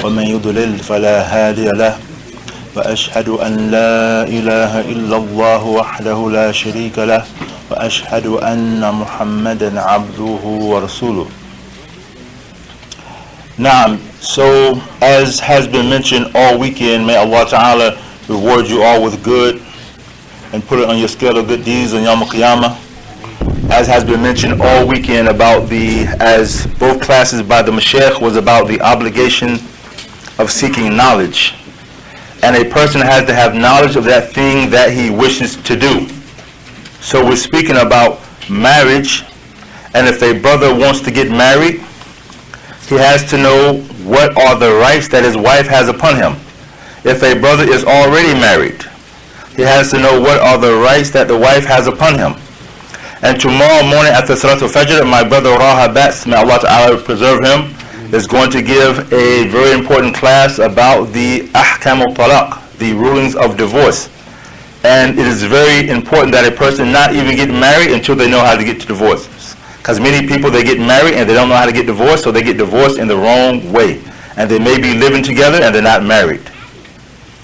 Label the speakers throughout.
Speaker 1: ومن يضلل فلا هادي له وأشهد أن لا إله إلا الله وحده لا شريك له وأشهد أن محمدا عبده ورسوله. Naam, so as has been mentioned all weekend, may Allah Ta'ala reward you all with good and put it on your scale of good deeds on Yawm al-Qiyamah. As has been mentioned all weekend about as both classes by the Mashaykh was about the obligation of seeking knowledge. And a person has to have knowledge of that thing that he wishes to do. So we're speaking about marriage, and if a brother wants to get married, he has to know what are the rights that his wife has upon him. If a brother is already married, he has to know what are the rights that the wife has upon him. And tomorrow morning after Salatul Fajr, my brother Raha Bats, may Allah Ta'ala preserve him, is going to give a very important class about the Ahkam al-Talaq, the rulings of divorce. And it is very important that a person not even get married until they know how to get to divorce. Because many people, they get married and they don't know how to get divorced, so they get divorced in the wrong way. And they may be living together and they're not married.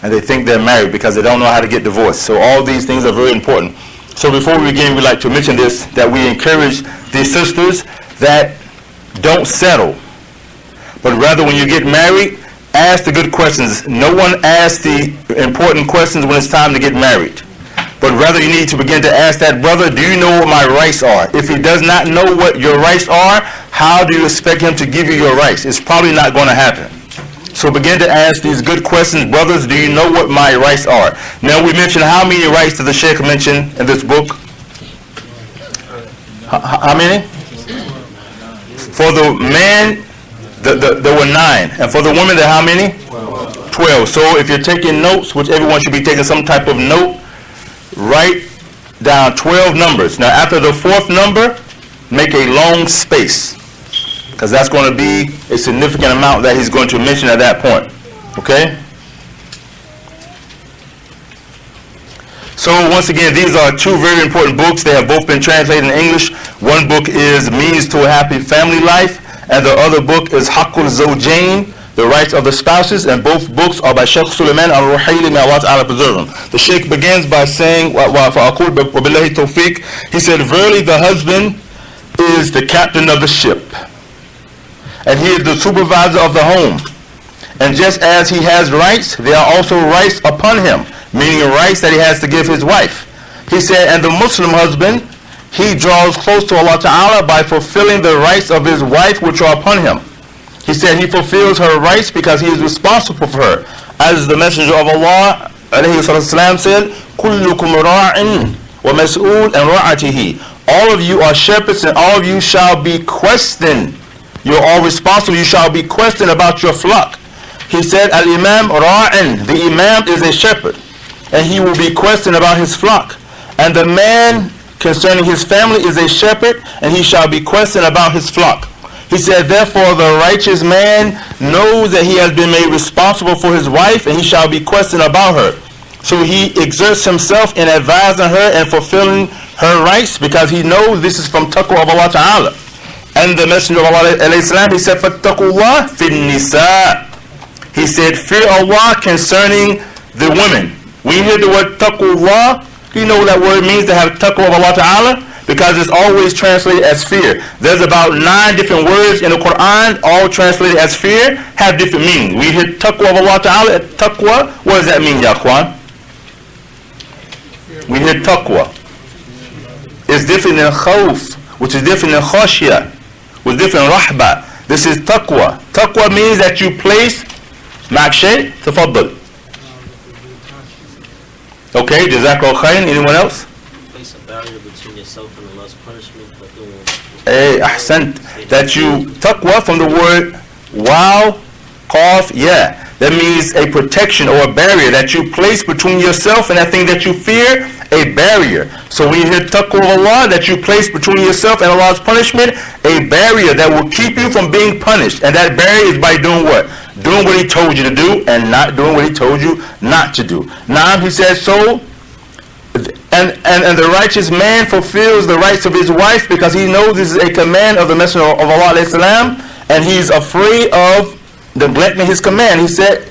Speaker 1: And they think they're married because they don't know how to get divorced. So all these things are very important. So before we begin, we'd like to mention this, that we encourage the sisters that don't settle. But rather when you get married, ask the good questions. No one asks the important questions when it's time to get married. But rather you need to begin to ask that brother, do you know what my rights are? If he does not know what your rights are, how do you expect him to give you your rights? It's probably not going to happen. So begin to ask these good questions. Brothers, do you know what my rights are? Now we mentioned how many rights does the Sheikh mention in this book? How many? For the man, there were 9. And for the women, there how many? 12. So if you're taking notes, which everyone should be taking some type of note, write down 12 numbers. Now after the 4th number, make a long space, because that's going to be a significant amount that he's going to mention at that point. Okay? So once again, these are 2 very important books. They have both been translated in English. One book is Means to a Happy Family Life, and the other book is Haqqul Zawjain, The Rights of the Spouses, and both books are by Sheikh Sulaiman al-Ruhaili, may Allah Ta'ala preserve him. The Sheikh begins by saying, he said, verily the husband is the captain of the ship, and he is the supervisor of the home. And just as he has rights, there are also rights upon him, meaning rights that he has to give his wife. He said, and the Muslim husband, he draws close to Allah Ta'ala by fulfilling the rights of his wife which are upon him. He said he fulfills her rights because he is responsible for her. As the Messenger of Allah said, كُلُّكُمْ رَاعٍ وَمَسْئُولٌ عَنْ رَعَتِهِ. All of you are shepherds and all of you shall be questioned. You're all responsible. You shall be questioned about your flock. He said, Al-Imām Ra'in. The Imam is a shepherd, and he will be questioned about his flock. And the man concerning his family is a shepherd, and he shall be questioned about his flock. He said, therefore the righteous man knows that he has been made responsible for his wife, and he shall be questioned about her. So he exerts himself in advising her and fulfilling her rights, because he knows this is from taqwa of Allah Ta'ala. And the Messenger of Allah, he said, فَاتَّقُوا اللَّهَ فِي النِّسَاءِ. He said, fear Allah concerning the women. When you hear the word taqwa, do you know what that word means, to have taqwa of Allah Ta'ala? Because it's always translated as fear. There's about 9 different words in the Quran, all translated as fear, have different meanings. We hear taqwa of Allah Ta'ala, taqwa, what does that mean, Ya Akhwan? We hear taqwa. It's different than khawf, which is different than khashya, which is different than rahba. This is taqwa. Taqwa means that you place, ma'ak shay, tafaddal. Okay, jazakallahu khairan. Anyone else?
Speaker 2: Place a barrier between yourself and Allah's punishment for doing.
Speaker 1: Ahsant. That you, taqwa from the word wow, qaf, yeah. That means a protection or a barrier that you place between yourself and that thing that you fear, a barrier. So when you hear taqwa of Allah, that you place between yourself and Allah's punishment, a barrier that will keep you from being punished. And that barrier is by doing what? Doing what he told you to do and not doing what he told you not to do. Now he says, so, and the righteous man fulfills the rights of his wife because he knows this is a command of the Messenger of Allah alayhi salam, and he's afraid of neglecting his command. He said,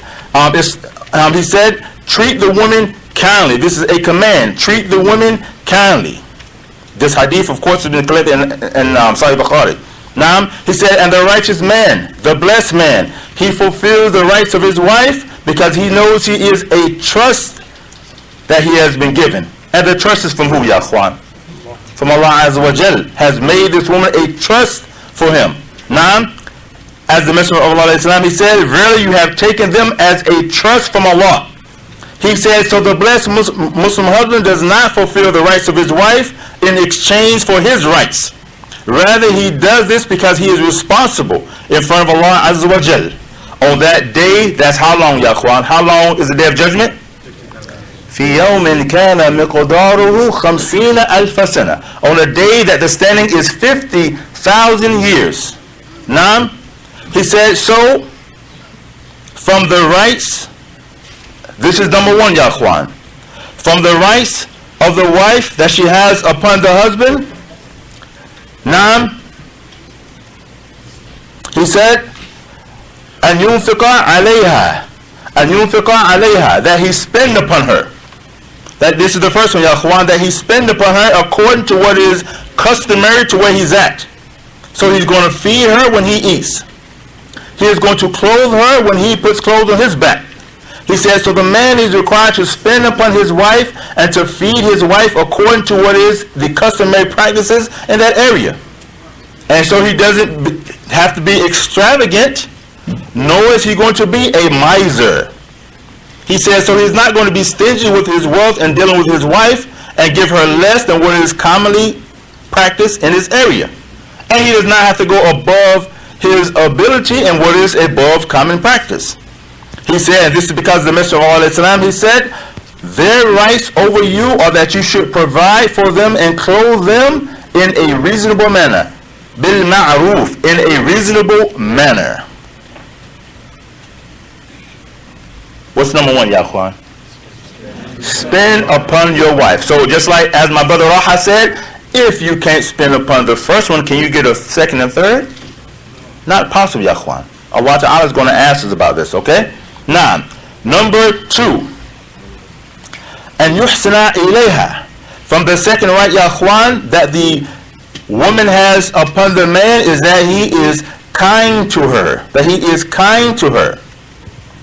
Speaker 1: treat the women kindly. This is a command. Treat the women kindly. This hadith, of course, has been collected in Sahih Bukhari. Now, he said, and the righteous man, the blessed man, he fulfills the rights of his wife because he knows he is a trust that he has been given. And the trust is from who, ya akhwan? From Allah Azza wa Jal has made this woman a trust for him. Now, as the Messenger of Allah he said, verily you have taken them as a trust from Allah. He said, so the blessed Muslim husband does not fulfill the rights of his wife in exchange for his rights. Rather, he does this because he is responsible in front of Allah Azza wa Jal. On that day, that's how long, ya akhwan? How long is the day of judgment? في يوم كان مقداره 50,000 سنة. On a day that the standing is 50,000 years. Now, he said, so from the rights, this is number one, ya akhwan. From the rights of the wife that she has upon the husband, now, he said, أن ينفق عليها, that he spend upon her. That this is the first one, ya akhwan, that he spend upon her according to what is customary to where he's at. So he's going to feed her when he eats. He is going to clothe her when he puts clothes on his back. He says, so the man is required to spend upon his wife and to feed his wife according to what is the customary practices in that area. And so he doesn't have to be extravagant, nor is he going to be a miser. He says, so he's not going to be stingy with his wealth and dealing with his wife and give her less than what is commonly practiced in his area. And he does not have to go above his ability and what is above common practice. He said, this is because the Messenger of Allah, he said, their rights over you are that you should provide for them and clothe them in a reasonable manner. Bil ma'ruf, in a reasonable manner. What's number one, ya akhwan? Spend upon your wife. So just like as my brother Raha said, if you can't spend upon the first one, can you get a second and third? Not possible, ya akhwan. Allah Ta'ala is going to ask us about this, okay? Now, number two. And yuhsina ilayha. From the second right, ya akhwan, that the woman has upon the man is that he is kind to her. That he is kind to her.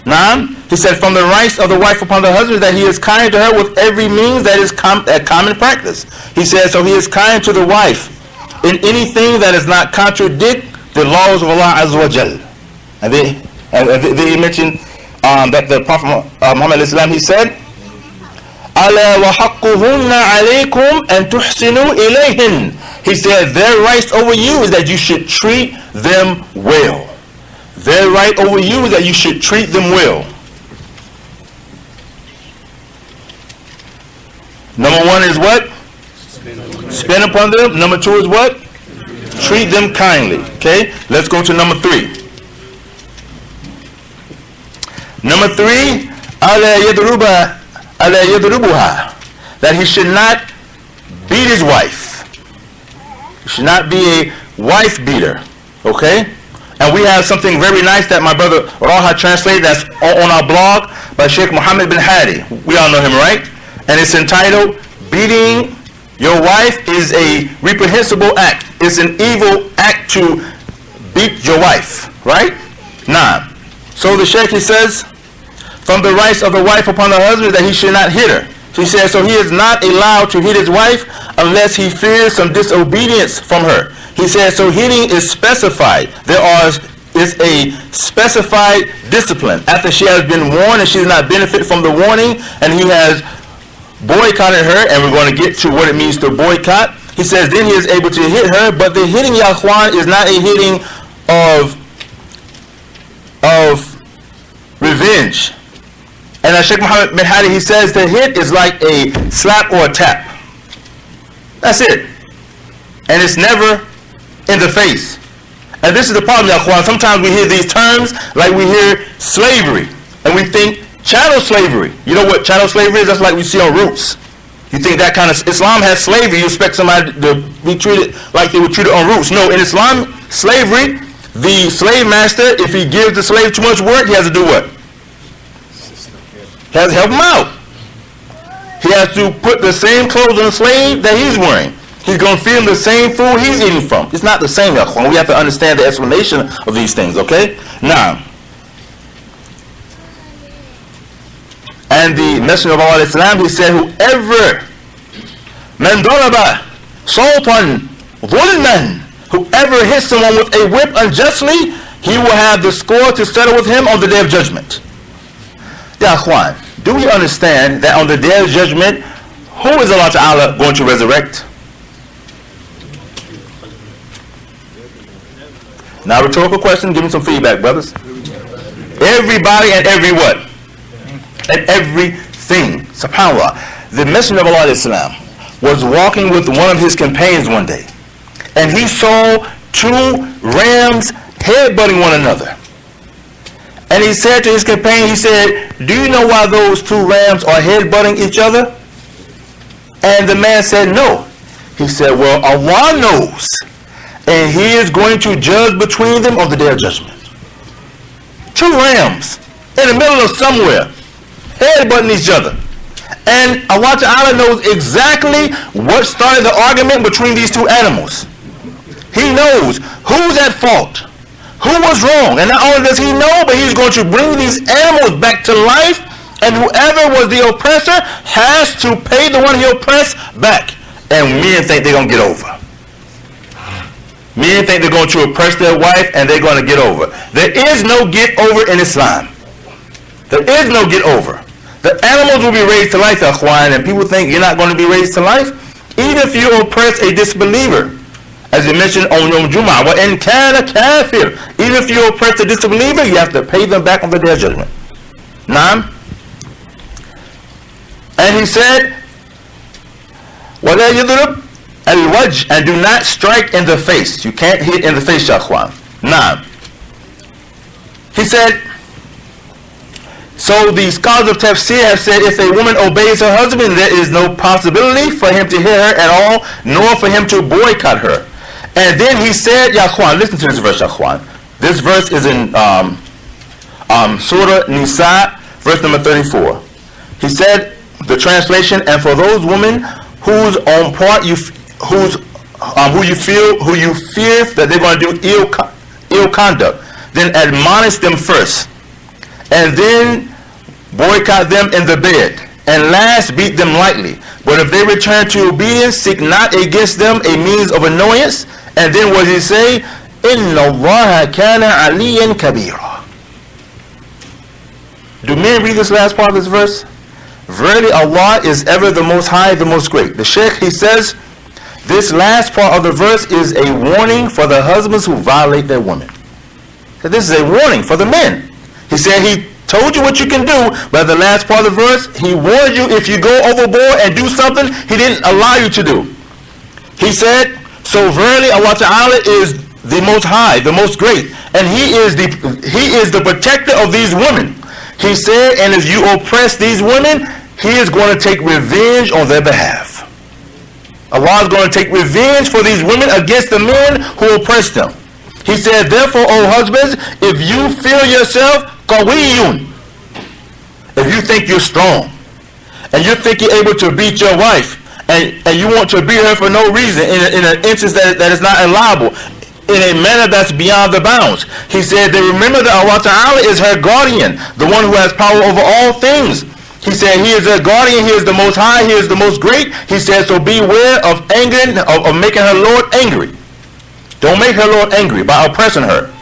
Speaker 1: Now, he said, from the rights of the wife upon the husband, that he is kind to her with every means that is common practice. He said, so he is kind to the wife in anything that does not contradict the laws of Allah Azza wa Jal. And they mentioned that the Prophet Muhammad Islam, he said, أَلَا وَحَقُّهُنَّ عَلَيْكُمْ أَن تُحْسِنُوا إِلَيْهِنْ. He said, their rights over you is that you should treat them well. Their right over you is that you should treat them well. Number one is what? Spend upon them. Number two is what? Treat them kindly. Okay, let's go to number three. Number three, أَلَا يَضْرُبُهَا, that he should not beat his wife. He should not be a wife beater. Okay? And we have something very nice that my brother Raha translated that's on our blog by Sheikh Muhammad bin Hadi. We all know him, right? And it's entitled, Beating Your Wife is a Reprehensible Act. It's an evil act to beat your wife, right? Nah. So the Sheikh, he says, from the rights of the wife upon the husband, that he should not hit her. So he says, so he is not allowed to hit his wife unless he fears some disobedience from her. He says, so hitting is specified. Is a specified discipline. After she has been warned and she does not benefit from the warning, and he has boycotted her, and we're going to get to what it means to boycott. He says, then he is able to hit her, but the hitting, ya akhwan, is not a hitting of revenge. And as Sheikh Muhammad bin Hadi, he says, the hit is like a slap or a tap. That's it. And it's never in the face. And this is the problem, ya akhwan. Sometimes we hear these terms like we hear slavery, and we think chattel slavery. You know what chattel slavery is? That's like we see on Roots. You think that kind of Islam has slavery, you expect somebody to be treated like they were treated on Roots. No, in Islam, slavery, The slave master, if he gives the slave too much work, he has to do what? He has to help him out. He has to put the same clothes on the slave that he's wearing. He's going to feed him the same food he's eating from. It's not the same, Akhwan. We have to understand the explanation of these things, okay? Now, and the Messenger of Allah, Islam, he said, whoever man daraba sultan dhulman, whoever hits someone with a whip unjustly, he will have the score to settle with him on the day of judgment. Ya Akhwan, do we understand that on the day of judgment, who is Allah Ta'ala going to resurrect? Now, rhetorical question, give me some feedback, brothers. Everybody and every what? And everything. SubhanAllah. The Messenger of Allah Islam was walking with one of his companions one day, and he saw two rams headbutting one another. And he said to his companion, he said, do you know why those two rams are headbutting each other? And the man said, no. He said, well, Allah knows, and he is going to judge between them on the day of judgment. Two rams in the middle of somewhere, headbutting each other. And Allah Ta'ala knows exactly what started the argument between these two animals. He knows who's at fault, who was wrong. And not only does he know, but he's going to bring these animals back to life, and whoever was the oppressor has to pay the one he oppressed back. And men think they're going to get over. Men think they're going to oppress their wife and they're going to get over. There is no get over in Islam. There is no get over. The animals will be raised to life, Akhwan, and people think you're not going to be raised to life. Even if you oppress a disbeliever, as you mentioned on Yom Jum'ah, وَإِنْ كَانَ كَافِرٌ, even if you oppress a disbeliever, you have to pay them back on the day of judgment. Naam. And he said, وَلَا يَضْرِبْ الْوَجْهِ, and do not strike in the face. You can't hit in the face, Akhwan. Naam. He said, so the scholars of tafsir have said if a woman obeys her husband, there is no possibility for him to hit her at all, nor for him to boycott her. And then he said, Ya Akhwan, listen to this verse, Ya Akhwan. This verse is in Surah Nisa, verse number 34. He said, the translation, and for those women whose own part who you fear that they're going to do ill conduct, then admonish them first, and then boycott them in the bed, and last beat them lightly. But if they return to obedience, seek not against them a means of annoyance. And then what does he say? Inna Allaha kana aliyan kabira. Do men read this last part of this verse? Verily Allah is ever the most high, the most great. The Sheikh, he says, this last part of the verse is a warning for the husbands who violate their women. So this is a warning for the men. He said he told you what you can do, but the last part of the verse, he warned you if you go overboard and do something he didn't allow you to do. He said, so verily Allah Ta'ala is the most high, the most great, and he is the protector of these women. He said, and if you oppress these women, he is going to take revenge on their behalf. Allah is going to take revenge for these women against the men who oppress them. He said, therefore, O husbands, if you feel yourself qawiyun, if you think you're strong, and you think you're able to beat your wife, and you want to beat her for no reason, in an instance that is not allowable, in a manner that's beyond the bounds. He said, they remember that Allah Ta'ala is her guardian, the one who has power over all things. He said, he is her guardian, he is the most high, he is the most great. He said, so beware of angering, of making her Lord angry. Don't make her Lord angry by oppressing her.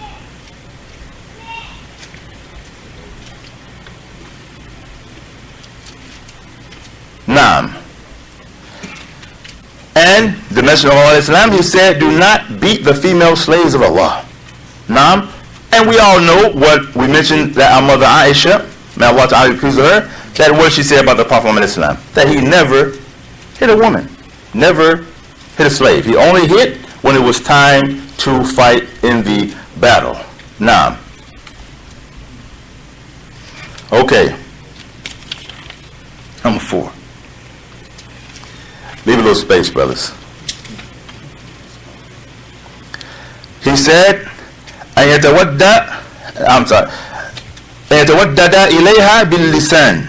Speaker 1: Naam. And the Messenger of Allah Islam, he said, do not beat the female slaves of Allah. Naam. And we all know what we mentioned, that our mother Aisha, may Allah Ta'ala be pleased with her, that what she said about the Prophet Muhammad Islam, that he never hit a woman, never hit a slave. He only hit when it was time to fight in the battle. Naam. Okay. Number 4. Leave a little space, brothers. He said, أن يتودد I'm sorry أن يتودد إليها باللسان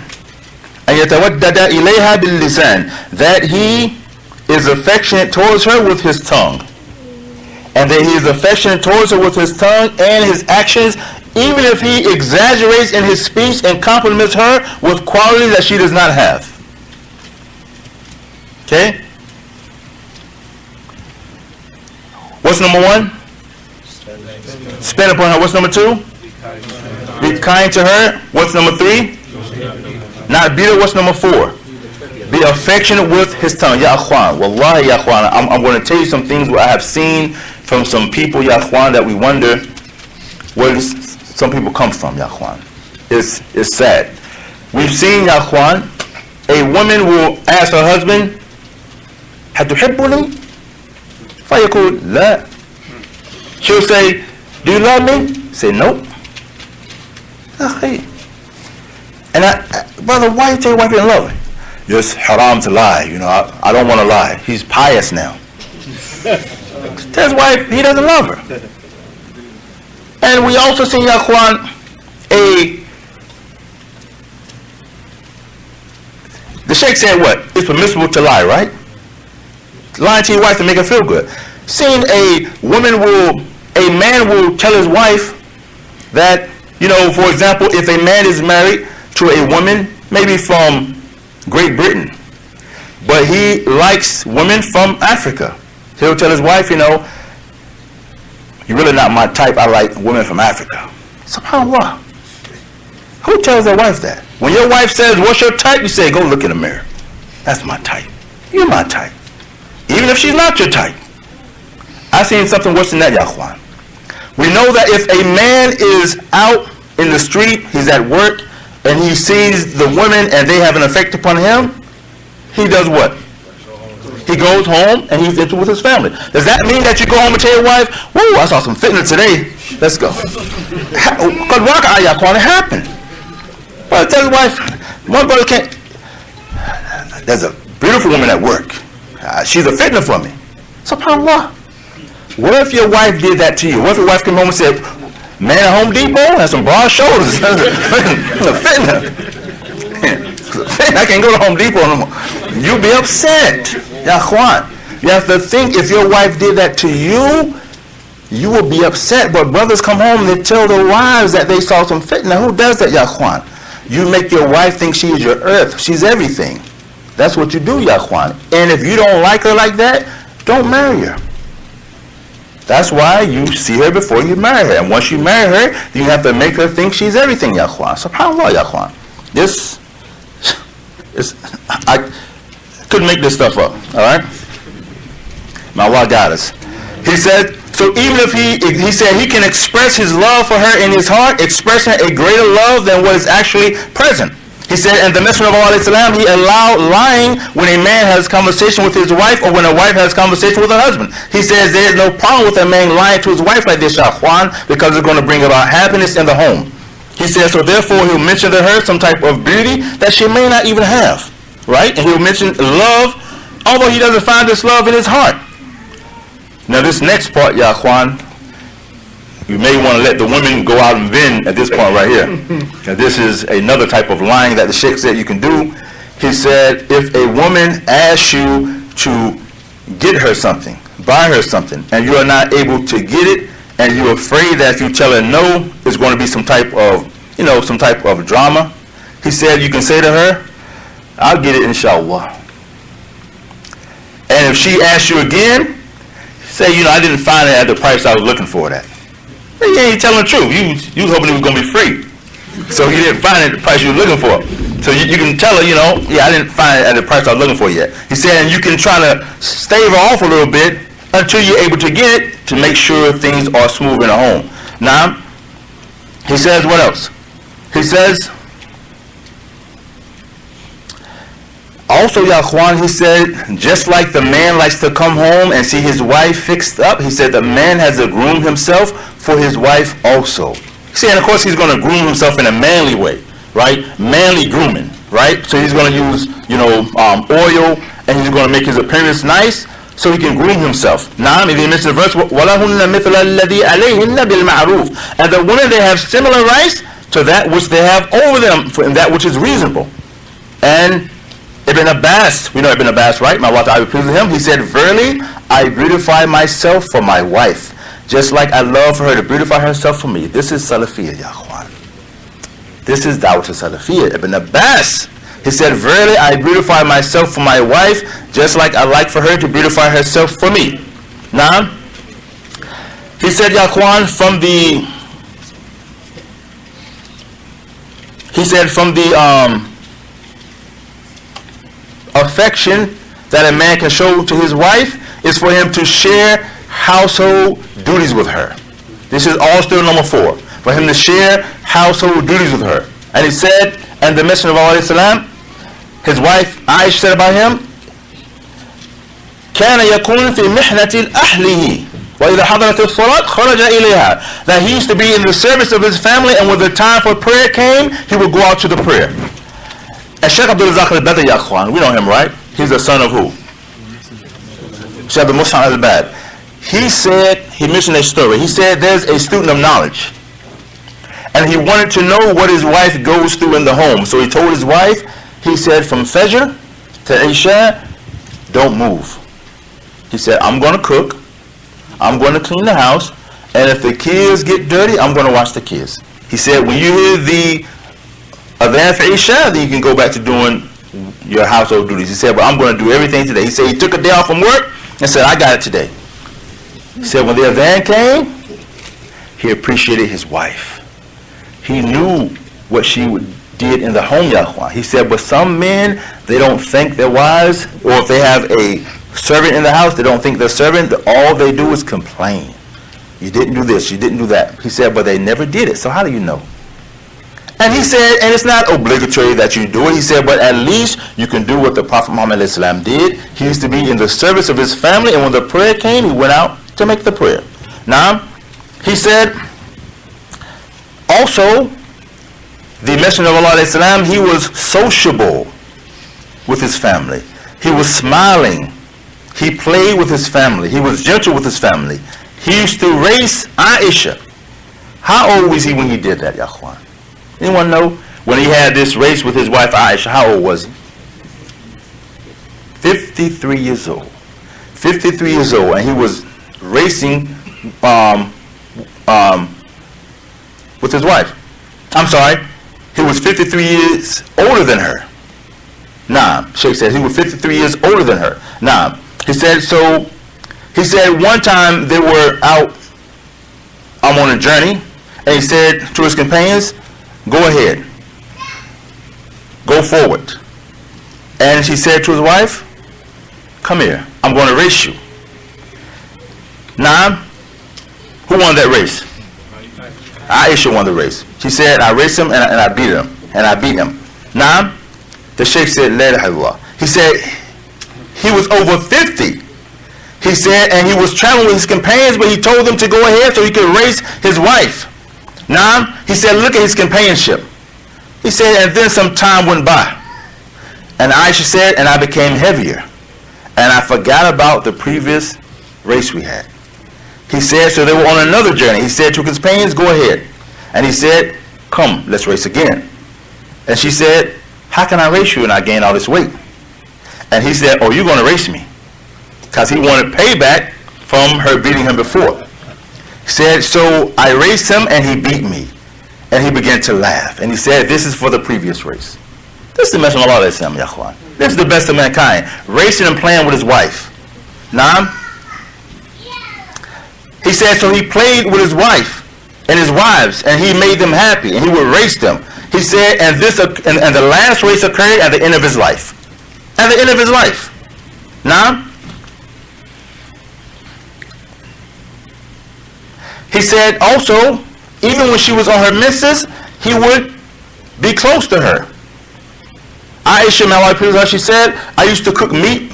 Speaker 1: أن يتودد إليها باللسان, that he is affectionate towards her with his tongue, and that he is affectionate towards her with his tongue and his actions, even if he exaggerates in his speech and compliments her with qualities that she does not have. Okay? What's number one? Spend upon her. What's number two? Be kind to her. What's number three? Not beat her. What's number four? Be affectionate with his tongue. Ya akhwan, wallahi ya akhwan, I'm going to tell you some things I have seen from some people, ya akhwan, that we wonder where some people come from, ya akhwan. It's sad. We've seen, ya akhwan, a woman will ask her husband, هتحبني? فيقول لا. She'll say, do you love me? Say no. And brother, why you tell your wife you don't love her? Just haram to lie, you know, I don't want to lie. He's pious now. Tell his wife he doesn't love her. And we also see, ya akhwan, the sheikh said what? It's permissible to lie, right? Lying to your wife to make her feel good. Seeing a man will tell his wife that, you know, for example, if a man is married to a woman, maybe from Great Britain, but he likes women from Africa, he'll tell his wife, you know, you're really not my type, I like women from Africa. SubhanAllah. Who tells their wife that? When your wife says, what's your type? You say, go look in the mirror. That's my type. You're my type. Even if she's not your type. I've seen something worse than that, ya akhwan. We know that if a man is out in the street, he's at work, and he sees the women and they have an effect upon him, he does what? He goes home and he's into with his family. Does that mean that you go home and tell your wife, whoa, I saw some fitness today, let's go? It happened. But tell his wife, one brother can't, there's a beautiful woman at work. She's a fitna for me. SubhanAllah. What if your wife did that to you? What if your wife came home and said, man at Home Depot has some broad shoulders. Fitna. I can't go to Home Depot no more. You'll be upset. Ya akhwan. You have to think, if your wife did that to you, you will be upset. But brothers come home and they tell their wives that they saw some fitna. Who does that, ya akhwan? You make your wife think she is your earth. She's everything. That's what you do, ya akhwan. And if you don't like her like that, don't marry her. That's why you see her before you marry her. And once you marry her, you have to make her think she's everything, ya akhwan. SubhanAllah, ya akhwan. I couldn't make this stuff up, all right? May Allah guide us. He said, so even if he said he can express his love for her in his heart, expressing a greater love than what is actually present. He said, and the Messenger of Allah, he allowed lying when a man has conversation with his wife or when a wife has conversation with her husband. He says there is no problem with a man lying to his wife like this, Shahwan, because it's going to bring about happiness in the home. He says, so therefore he'll mention to her some type of beauty that she may not even have, right? And he'll mention love, although he doesn't find this love in his heart. Now this next part, ya akhwan, you may want to let the women go out and vend at this point right here. Now this is another type of lying that the sheikh said you can do. He said, if a woman asks you to get her something, buy her something, and you are not able to get it, and you're afraid that if you tell her no, it's going to be some type of, some type of drama, he said you can say to her, I'll get it inshallah. And if she asks you again, say, I didn't find it at the price I was looking for that. You ain't telling the truth. You was hoping it was going to be free. So you didn't find it at the price you were looking for. So you can tell her, I didn't find it at the price I was looking for yet. He said, and you can try to stave her off a little bit until you're able to get it to make sure things are smooth in the home. Now, he says what else? He says, also, ya akhwan, he said, just like the man likes to come home and see his wife fixed up, he said the man has to groom himself for his wife also. See, and of course he's going to groom himself in a manly way, right? Manly grooming, right? So he's going to use, oil, and he's going to make his appearance nice so he can groom himself. Naam, if he mentions the verse, وَلَهُنَّ مِثْلَ الَّذِي عَلَيْهِنَّ بِالْمَعْرُوفِ, and the women, they have similar rights to that which they have over them, in that which is reasonable. And Ibn Abbas, we know Ibn Abbas, right? May Allah Ta'ala be pleased with him. He said, verily, I beautify myself for my wife, just like I love for her to beautify herself for me. This is Salafiyya, ya akhwan. This is Dawah Salafiyya. Ibn Abbas, he said, verily, I beautify myself for my wife, just like I like for her to beautify herself for me. Now, he said, ya akhwan, from the affection that a man can show to his wife is for him to share household duties with her. This is all still number 4. For him to share household duties with her. And he said, and the Messenger of Allah, salam, his wife Aisha said about him, كان يكون في محنة أهله وإذا حضرت الصلاة خرج إليها. That he used to be in the service of his family, and when the time for prayer came, he would go out to the prayer. And Sheikh Abdul Razak al-Badr, ya akhwan, we know him, right? He's the son of who? Sheikh Abdul Musa al-Bad. He said, he mentioned a story. He said there's a student of knowledge, and he wanted to know what his wife goes through in the home. So he told his wife, he said, from Fajr to Isha, don't move. He said, I'm going to cook, I'm going to clean the house, and if the kids get dirty, I'm going to wash the kids. He said, when you hear the adhan for Isha, then you can go back to doing your household duties. He said, but I'm going to do everything today. He said he took a day off from work and said, I got it today. He said when the adhan came, he appreciated his wife. He knew what she did in the home, ya akhwan. He said, but some men, they don't think their wives, or if they have a servant in the house, they don't think their servant, all they do is complain. You didn't do this, you didn't do that. He said, but they never did it, so how do you know? And he said, and it's not obligatory that you do it. He said, but at least you can do what the Prophet Muhammad ﷺ did. He used to be in the service of his family, and when the prayer came, he went out to make the prayer. Now, he said, also, the Messenger of Allah ﷺ, he was sociable with his family. He was smiling. He played with his family. He was gentle with his family. He used to race Aisha. How old was he when he did that, ya akhwan? Anyone know? When he had this race with his wife Aisha, how old was he? 53 years old. 53 years old, and he was racing with his wife. I'm sorry, he was 53 years older than her. Nah, Sheikh said he was 53 years older than her. Nah, he said, so, he said one time they were out on a journey, and he said to his companions, go ahead, go forward. And she said to his wife, come here, I'm going to race you. Now, who won that race? Aisha won the race. She said, I raced him and I beat him. And I beat him. Now, the Sheikh said, La ilaha illallah. He said, he was over 50. He said, and he was traveling with his companions, but he told them to go ahead so he could race his wife. Now, he said, look at his companionship. He said, and then some time went by. And Aisha said, and I became heavier. And I forgot about the previous race we had. He said, so they were on another journey. He said to his companions, go ahead. And he said, come, let's race again. And she said, how can I race you and I gain all this weight? And he said, oh, you're going to race me. Because he wanted payback from her beating him before. He said, so I raced him and he beat me. And he began to laugh. And he said, this is for the previous race. This is the Messenger of Allah, ya akhwan. This is the best of mankind. Racing and playing with his wife. Naam. He said, so he played with his wife and his wives, and he made them happy, and he would race them. He said, and the last race occurred at the end of his life. At the end of his life. Now, he said also, even when she was on her menses, he would be close to her. Aisha, may Allah please her, she said, I used to cook meat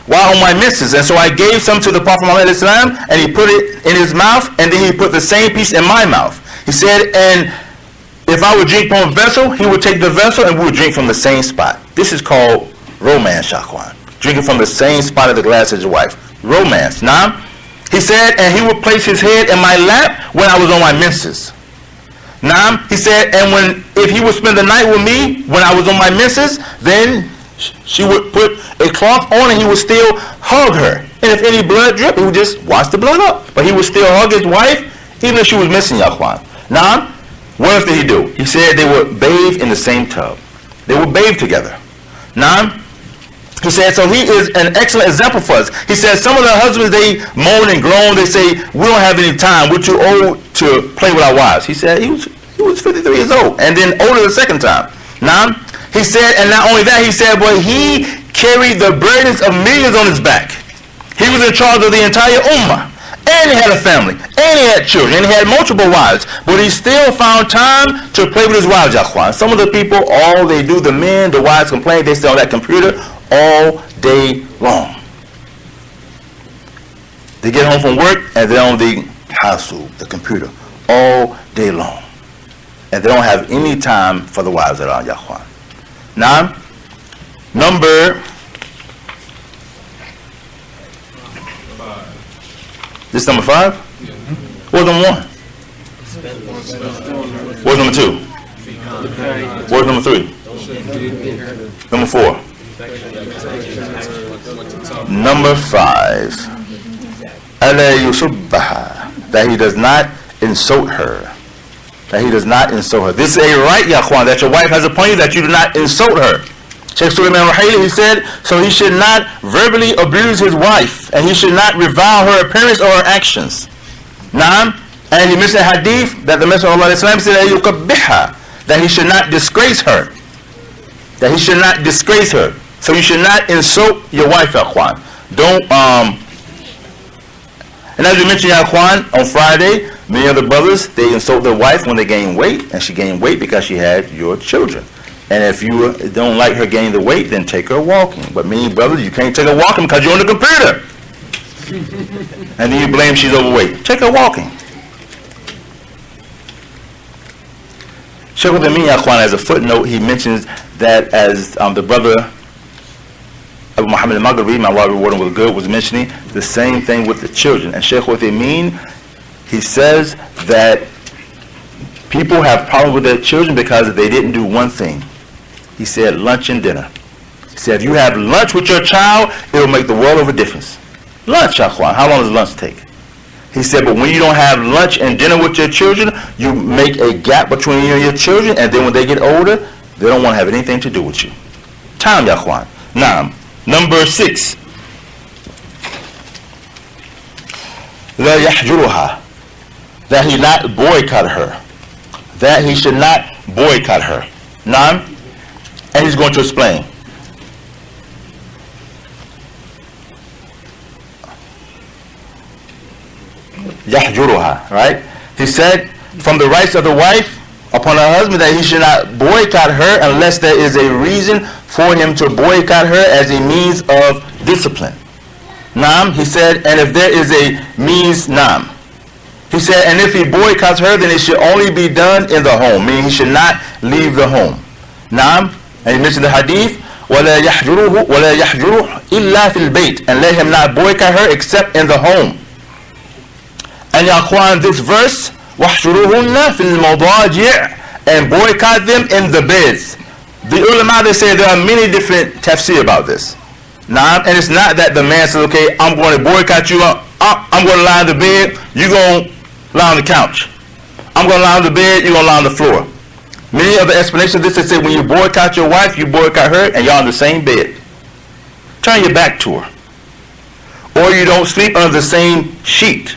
Speaker 1: while on my menses, and so I gave some to the Prophet Muhammad ﷺ, and he put it in his mouth, and then he put the same piece in my mouth. He said, and if I would drink from a vessel, he would take the vessel, and we would drink from the same spot. This is called romance, Shahwan. drinking from the same spot of the glass as your wife. Romance. Now, he said, and he would place his head in my lap when I was on my menses. Now, he said, and if he would spend the night with me when I was on my menses, then she would put a cloth on and he would still hug her. And if any blood dripped, he would just wash the blood up. But he would still hug his wife, even if she was missing, ya ikhwan. Now, what else did he do? He said they would bathe in the same tub. They would bathe together. Now, he said, so he is an excellent example for us. He said, some of the husbands, they moan and groan. They say, we don't have any time. We're too old to play with our wives. He said, he was 53 years old, and then older the second time. Now, he said, and not only that, he said, but he carried the burdens of millions on his back. He was in charge of the entire ummah. And he had a family, and he had children, and he had multiple wives, but he still found time to play with his wives, ya ikhwan. Some of the people, all they do, the men, the wives complain, they stay on that computer all day long. They get home from work, and they're on the hasub, the computer, all day long. And they don't have any time for the wives at all, ya ikhwan. Now, this number 5? What's number 1? What's number 2? What's number 3? Number 4? Number 5. أَلَا يُصُبَّهَا, that he does not insult her. That he does not insult her. This is a right, ya ikhwan, that your wife has upon you, that you do not insult her. Sheikh Suleiman Hurraira, he said, so he should not verbally abuse his wife, and he should not revile her appearance or her actions. Naam, and he mentioned a hadith that the Messenger of Allah said, that he should not disgrace her. That he should not disgrace her. So you should not insult your wife, ya ikhwan. Don't, and as we mentioned, ya ikhwan, on Friday, many of the brothers, they insult their wife when they gain weight, and she gained weight because she had your children. And if you don't like her gaining the weight, then take her walking. But many brothers, you can't take her walking because you're on the computer. And then you blame she's overweight. Take her walking. Sheikh al-Amin Yaquan, as a footnote, he mentions that as the brother Abu Muhammad al-Maghribi, my Allah reward him with good, was mentioning the same thing with the children. And Sheikh al-Amin, he says that people have problems with their children because they didn't do one thing. He said lunch and dinner. He said if you have lunch with your child, it will make the world of a difference. Lunch, Akhwan. How long does lunch take? He said, but when you don't have lunch and dinner with your children, you make a gap between you and your children, and then when they get older, they don't want to have anything to do with you. Time, Akhwan. Now, number 6. La yahjuruha. That he not boycott her. That he should not boycott her. Now, and he's going to explain. Yahjuruha, right? He said, from the rights of the wife upon her husband, that he should not boycott her unless there is a reason for him to boycott her as a means of discipline. Naam, he said, and if there is a means, naam. He said, and if he boycotts her, then it should only be done in the home, meaning he should not leave the home. Naam, and he mentioned the hadith, وَلَا يَحْجُرُهُ إِلَّا فِي الْبَيْتِ, and let him not boycott her except in the home. And Yaqwan, this verse, وَحْجُرُهُنَّ فِي الْمَضَاجِعِ, and boycott them in the beds. The ulama, they say there are many different tafsir about this. Naam, and it's not that the man says, okay, I'm going to boycott you, I'm going to lie on the bed, you're going to lie on the couch. I'm going to lie on the bed, you're going to lie on the floor. Many of the explanations of this, they say when you boycott your wife, you boycott her, and y'all on the same bed. Turn your back to her. Or you don't sleep under the same sheet.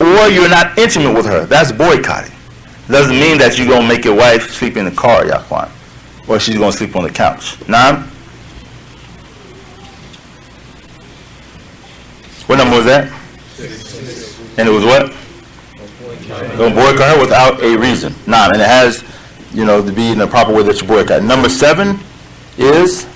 Speaker 1: Or you're not intimate with her. That's boycotting. Doesn't mean that you're going to make your wife sleep in the car, Yaqwan. Or she's going to sleep on the couch. Naam? What number was that? 6. And it was what? Don't boycott her without a reason. Naam. And it has, to be in the proper way that you boycott. Number 7 is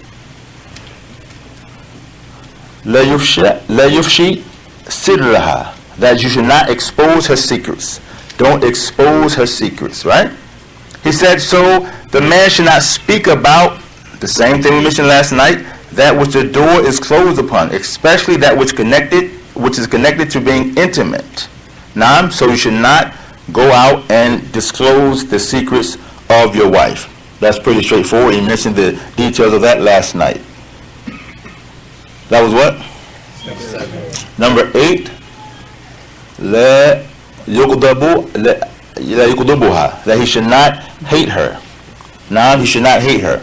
Speaker 1: La yufshi sirraha, that you should not expose her secrets. Don't expose her secrets, right? He said, so the man should not speak about the same thing we mentioned last night, that which the door is closed upon, especially that which is connected to being intimate. Naam, so you should not go out and disclose the secrets of your wife. That's pretty straightforward. He mentioned the details of that last night. That was what? Number 8. لا يغضبها, that he should not hate her. Naam, he should not hate her.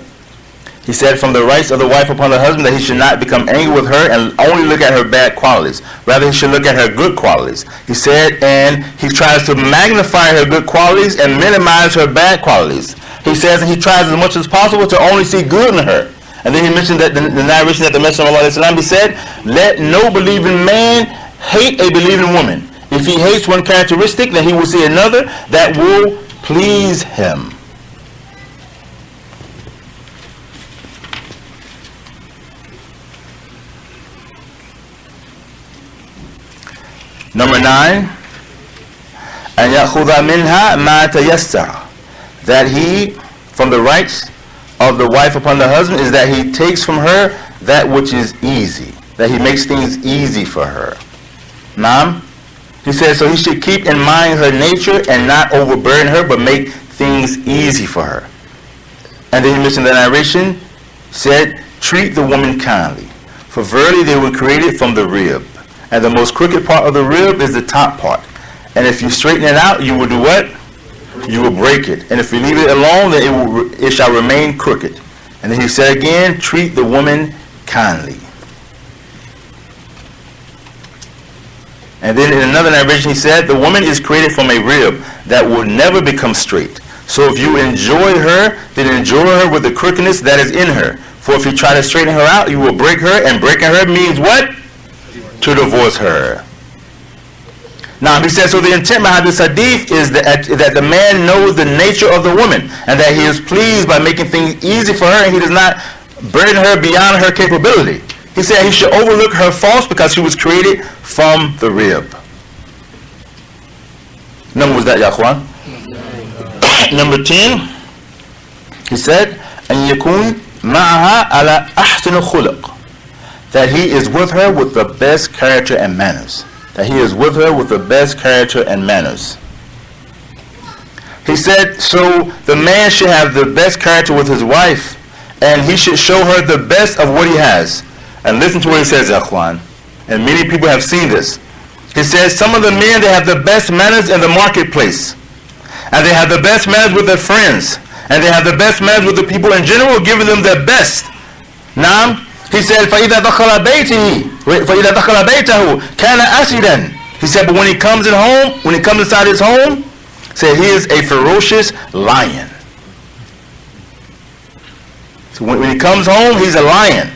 Speaker 1: He said from the rights of the wife upon the husband that he should not become angry with her and only look at her bad qualities. Rather, he should look at her good qualities. He said, and he tries to magnify her good qualities and minimize her bad qualities. He says, and he tries as much as possible to only see good in her. And then he mentioned that the narration that the Messenger of Allah, he said, let no believing man hate a believing woman. If he hates one characteristic, then he will see another that will please him. Number 9, أن يأخذ منها ما تيسر, that he, from the rights of the wife upon the husband, is that he takes from her that which is easy, that he makes things easy for her. Naam, he says, so he should keep in mind her nature and not overburden her, but make things easy for her. And then he mentioned the narration, said, treat the woman kindly, for verily they were created from the rib. And the most crooked part of the rib is the top part. And if you straighten it out, you will do what? You will break it. And if you leave it alone, then it shall remain crooked. And then he said again, treat the woman kindly. And then in another narration he said, the woman is created from a rib that will never become straight. So if you enjoy her, then enjoy her with the crookedness that is in her. For if you try to straighten her out, you will break her. And breaking her means what? To divorce her. Now he says, so the intent behind this hadith is that the man knows the nature of the woman and that he is pleased by making things easy for her and he does not burden her beyond her capability. He said he should overlook her faults because she was created from the rib. Number was that, ya akhwan? Number 10, he said, أن يكون معها على أحسن خلق, that he is with her with the best character and manners. That he is with her with the best character and manners. He said, so the man should have the best character with his wife, and he should show her the best of what he has. And listen to what he says, Akhwan. And many people have seen this. He says, some of the men, they have the best manners in the marketplace. And they have the best manners with their friends. And they have the best manners with the people in general, giving them their best. Now, he said, فَإِذَا دَخَلَ بَيْتَهُ كَانَ أَسِدًا. He said, but when he comes in home, when he comes inside his home, said he is a ferocious lion. So when he comes home, he's a lion.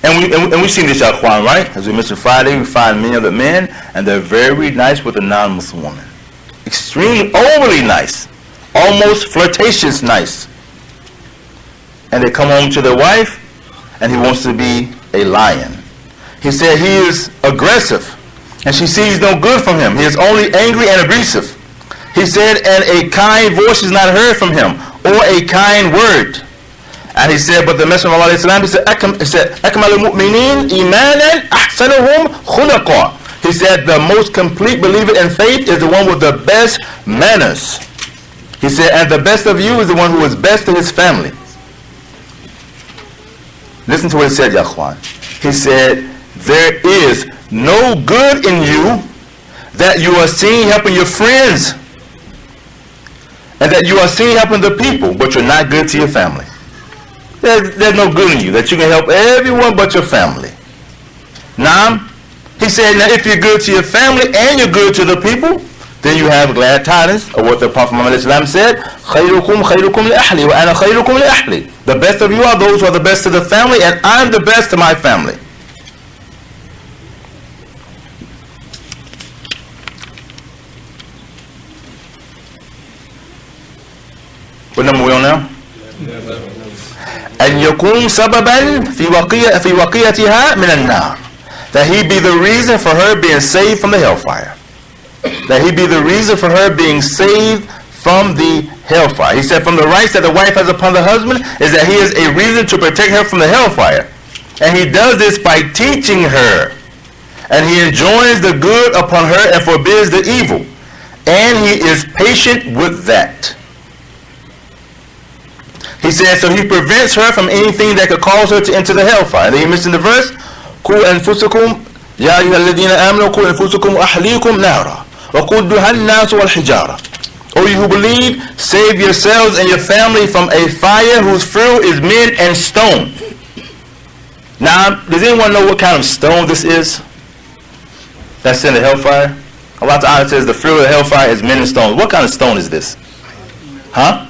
Speaker 1: And we've seen this, Akhwan, right? As we mentioned Friday, we find many other men, and they're very nice with a non-Muslim woman. Extremely, overly nice. Almost flirtatious nice. And they come home to their wife, and he wants to be a lion. He said he is aggressive, and she sees no good from him. He is only angry and abusive. He said, and a kind voice is not heard from him, or a kind word. And he said, but the Messenger of Allah, he said, أَكْمَلُ الْمُؤْمِنِينَ إِيمَانًا أَحْسَنُهُمْ خُلَقًا. He said, the most complete believer in faith is the one with the best manners. He said, and the best of you is the one who is best to his family. Listen to what he said, Ya Akhwan. He said, there is no good in you that you are seeing helping your friends and that you are seeing helping the people, but you're not good to your family. There's no good in you that you can help everyone but your family. Now, he said, now if you're good to your family and you're good to the people, then you have glad tidings of what the Prophet Muhammad said, خَيْرُكُمْ خَيْرُكُمْ لِأَحْلِي وَأَنَا خَيْرُكُمْ لِأَحْلِي. The best of you are those who are the best to the family, and I'm the best to my family. What number are we on now? أن يكون سببا في وقيتها من النار. That he be the reason for her being saved from the hellfire. That he be the reason for her being saved from the hellfire. He said, from the rights that the wife has upon the husband is that he is a reason to protect her from the hellfire. And he does this by teaching her. And he enjoins the good upon her and forbids the evil. And he is patient with that. He said, so he prevents her from anything that could cause her to enter the hellfire. And then he mentioned the verse, قُوا أَنفُسَكُمْ يَا أَيُّهَا الَّذِينَ آمَنُوا قُوا أَنفُسَكُمْ وَأَهْلِيكُمْ نَارًا وَقُودُهَا النَّاسُ وَالْحِجَارَةُ O you who believe, save yourselves and your family from a fire whose fuel is men and stone. Now, does anyone know what kind of stone this is? That's in the hellfire? Allah Ta'ala says the fuel of the hellfire is men and stone. What kind of stone is this? Huh?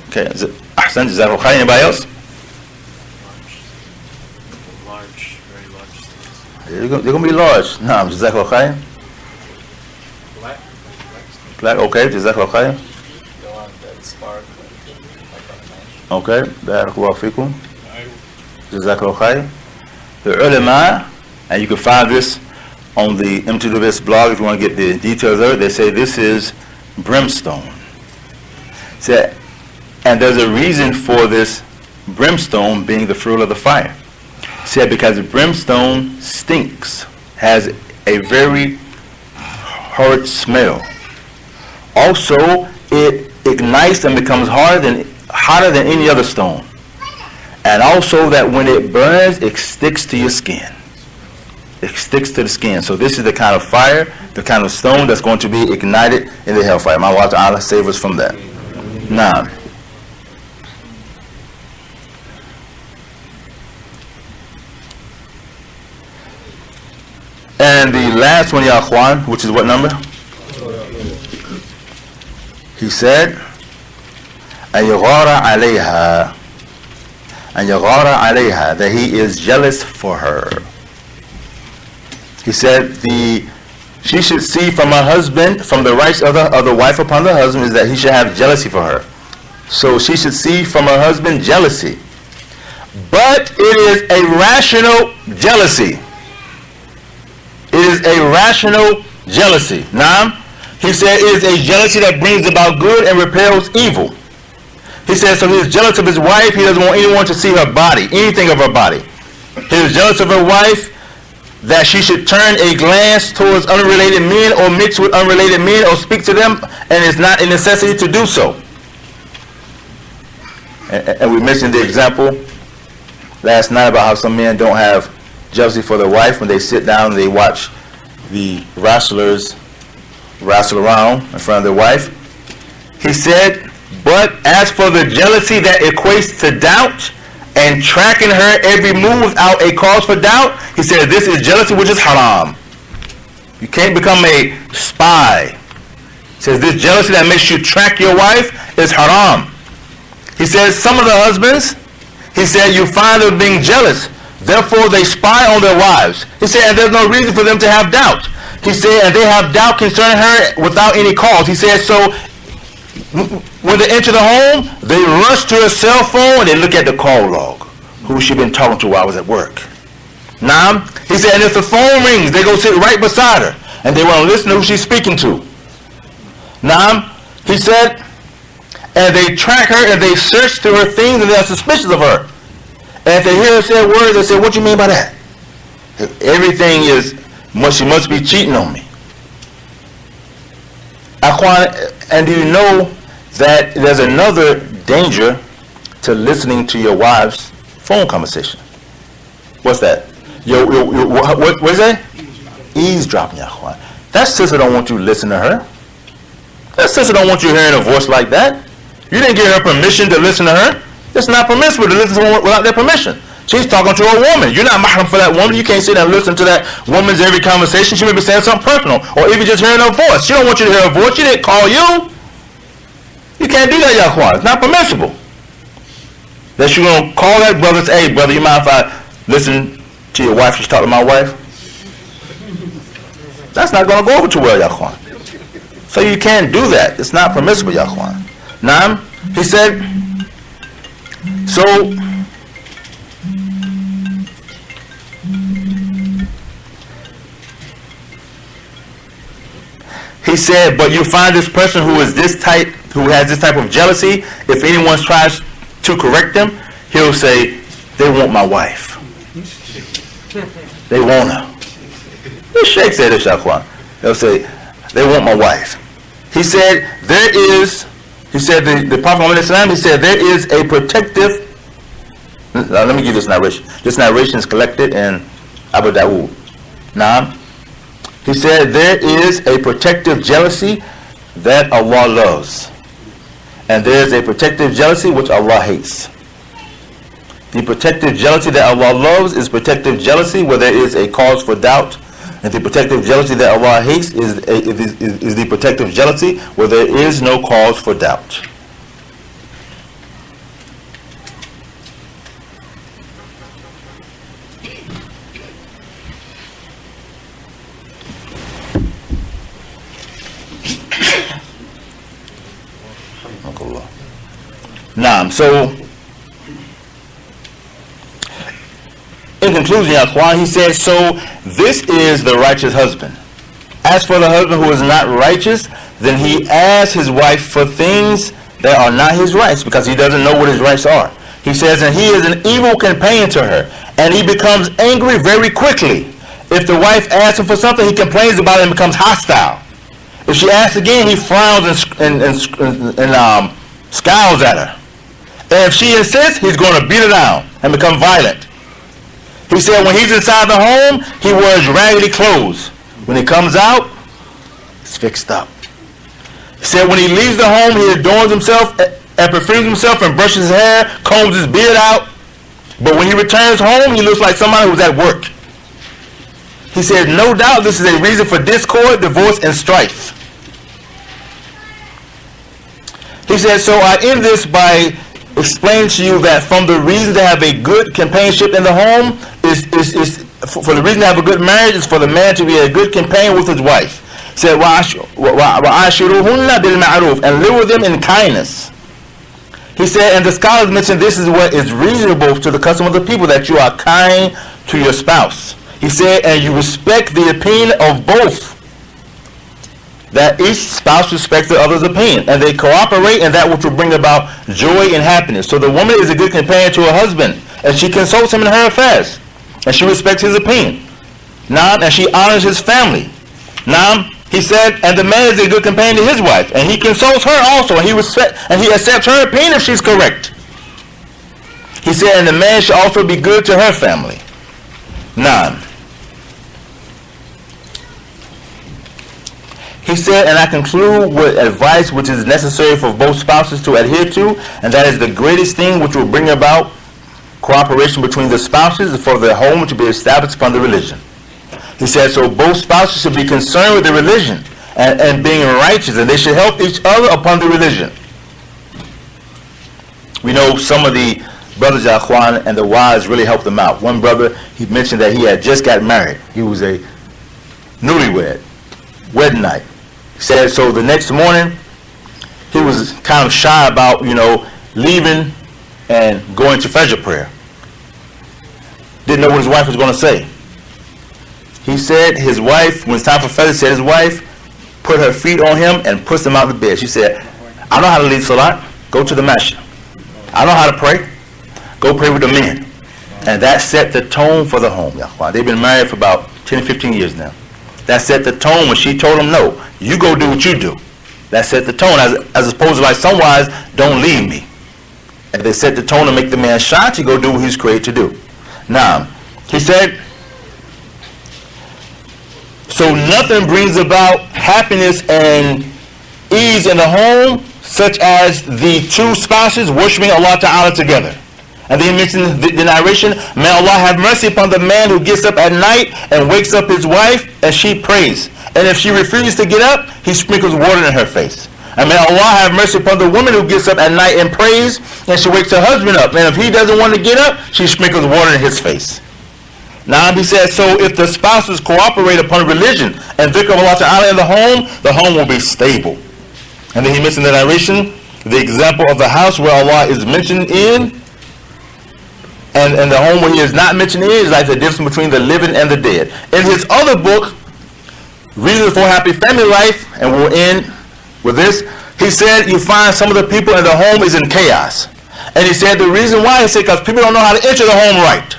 Speaker 1: Okay, is it Ahsan, is that okay? Anybody else?
Speaker 2: Large, very large stones.
Speaker 1: They're going to be large. Naam, Jazakallah khair. Black, okay, Jazakallah khair.
Speaker 3: The one that spark like on a match.
Speaker 1: Okay, Barakallahu fikum. Jazakallah khair. The ulama, and you can find this on the MTWS blog if you want to get the details of it, they say this is brimstone. So, and there's a reason for this brimstone being the fruit of the fire. Said because brimstone stinks, has a very horrid smell. Also, it ignites and becomes hotter than any other stone. And also that when it burns, it sticks to your skin. It sticks to the skin. So this is the kind of fire, the kind of stone that's going to be ignited in the hellfire. May Allah Ta'ala save us from that. Now, and the last one, Ya Akhwan, which is what number? He said, أَن يَغَارَ عَلَيْهَا أَن يَغَارَ عَلَيْهَا, that he is jealous for her. He said she should see from her husband, from the rights of the wife upon the husband, is that he should have jealousy for her. So she should see from her husband jealousy. But it is a rational jealousy. It is a rational jealousy. Now, he said it is a jealousy that brings about good and repels evil. He said, so he is jealous of his wife. He doesn't want anyone to see her body, anything of her body. He is jealous of her wife, that she should turn a glance towards unrelated men or mix with unrelated men or speak to them, and it's not a necessity to do so. And we mentioned the example last night about how some men don't have jealousy for their wife when they sit down and they watch the wrestlers wrestle around in front of their wife. He said, but as for the jealousy that equates to doubt and tracking her every move without a cause for doubt, he said this is jealousy which is haram. You can't become a spy. He says this jealousy that makes you track your wife is haram. He says some of the husbands, he said you find them being jealous, therefore they spy on their wives. He said and there's no reason for them to have doubt. He said and they have doubt concerning her without any cause. He said so when they enter the home, they rush to her cell phone and they look at the call log. Who she been talking to while I was at work. Now, he said, and if the phone rings, they go sit right beside her and they want to listen to who she's speaking to. Now, he said, and they track her and they search through her things and they are suspicious of her. And if they hear her say a word, they say, what do you mean by that? Everything is, she must be cheating on me. And do you know that there's another danger to listening to your wife's phone conversation? What's that? What is that? Eavesdropping, Yahweh. That sister don't want you to listen to her. That sister don't want you hearing a voice like that. You didn't give her permission to listen to her. It's not permissible to listen to someone without their permission. She's talking to a woman. You're not mahram for that woman. You can't sit there and listen to that woman's every conversation. She may be saying something personal, or even just hearing her voice. She don't want you to hear her voice. She didn't call you. You can't do that, Yahweh. It's not permissible. That you're going to call that brother and say, hey, brother, you mind if I listen to your wife? She's talking to my wife. That's not going to go over too well, Yahweh. So you can't do that. It's not permissible, Yahweh. Now, he said, so He said, but you find this person who is this type, who has this type of jealousy, if anyone tries to correct them, he'll say, they want my wife. They want her. The sheikh said this, Shaqwan. They'll say, they want my wife. He said, the Prophet Muhammad Islam, he said, there is a protective, let me give this narration. This narration is collected in Abu Dawood. Now, he said, there is a protective jealousy that Allah loves. And there is a protective jealousy which Allah hates. The protective jealousy that Allah loves is protective jealousy where there is a cause for doubt. And the protective jealousy that Allah hates is the protective jealousy where there is no cause for doubt. Naam. So, in conclusion, Akhwan, he says, so this is the righteous husband. As for the husband who is not righteous, then he asks his wife for things that are not his rights because he doesn't know what his rights are. He says, and he is an evil companion to her, and he becomes angry very quickly. If the wife asks him for something, he complains about it and becomes hostile. If she asks again, he frowns and scowls at her. And if she insists, he's going to beat her down and become violent. He said when he's inside the home, he wears raggedy clothes. When he comes out, he's fixed up. He said when he leaves the home, he adorns himself and perfumes himself and brushes his hair, combs his beard out. But when he returns home, he looks like somebody who's at work. He said, no doubt this is a reason for discord, divorce, and strife. He said, so I end this by explaining to you that from the reason to have a good companionship in the home for the reason to have a good marriage is for the man to be a good companion with his wife. He said, وَعَاشِرُوهُنَّ بِالْمَعْرُوفِ, and live with them in kindness. He said, and the scholars mentioned this is what is reasonable to the custom of the people, that you are kind to your spouse. He said, and you respect the opinion of both, that each spouse respects the other's opinion, and they cooperate in that which will bring about joy and happiness. So the woman is a good companion to her husband, and she consults him in her affairs, and she respects his opinion. Now, and she honors his family. Now, he said, and the man is a good companion to his wife, and he consults her also, and he accepts her opinion if she's correct. He said, and the man should also be good to her family. Now, he said, and I conclude with advice which is necessary for both spouses to adhere to, and that is the greatest thing which will bring about cooperation between the spouses for their home to be established upon the religion. He said, so both spouses should be concerned with the religion and being righteous, and they should help each other upon the religion. We know some of the brothers, Akhwan, and the wives really helped them out. One brother, he mentioned that he had just got married. He was a newlywed, wedding night. He said, so the next morning, he was kind of shy about, leaving and going to Fajr prayer. Didn't know what his wife was going to say. He said his wife, when it's time for Fajr, said his wife put her feet on him and pushed him out of the bed. She said, I know how to lead Salat. Go to the masjid. I know how to pray. Go pray with the men. And that set the tone for the home. They've been married for about 10, 15 years now. That set the tone when she told him, no, you go do what you do. That set the tone, as opposed to like some wives, don't leave me. And they set the tone to make the man shy to go do what he's created to do. Now, he said, so nothing brings about happiness and ease in the home such as the two spouses worshiping Allah Ta'ala together. And then he mentioned the narration, may Allah have mercy upon the man who gets up at night and wakes up his wife and she prays. And if she refuses to get up, he sprinkles water in her face. And may Allah have mercy upon the woman who gets up at night and prays and she wakes her husband up. And if he doesn't want to get up, she sprinkles water in his face. Now he says, so if the spouses cooperate upon religion and dhikr of Allah Ta'ala in the home will be stable. And then he mentioned the narration, the example of the house where Allah is mentioned in, and the home where he is not mentioned in is like the difference between the living and the dead. In his other book, reasons for happy family life, and we'll end with this. He said you find some of the people in the home is in chaos. And he said the reason why, he said, because people don't know how to enter the home right.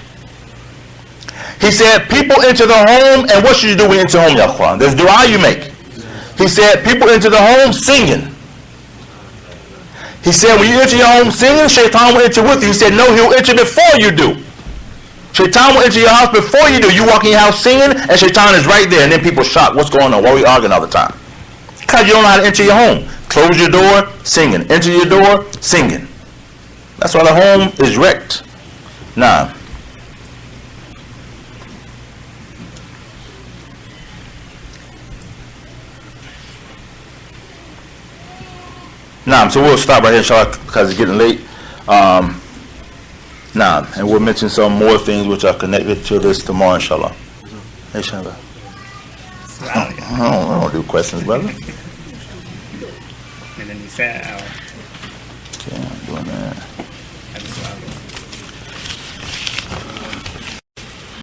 Speaker 1: He said people enter the home, and what should you do when you enter the home, ya akhwan? There's dua you make. He said people enter the home singing. He said when you enter your home singing, shaitan will enter with you. He said no, he'll enter before you do. Shaitan will enter your house before you do. You walk in your house singing, and shaitan is right there, and then people shock. What's going on? Why are we arguing all the time? Because you don't know how to enter your home. Close your door, singing. Enter your door, singing. That's why the home is wrecked. Now, so we'll stop right here, inshallah, because it's getting late. And we'll mention some more things which are connected to this tomorrow, inshallah. Inshallah. I don't do questions, brother.
Speaker 4: And then he said,
Speaker 1: Okay, I'm doing that.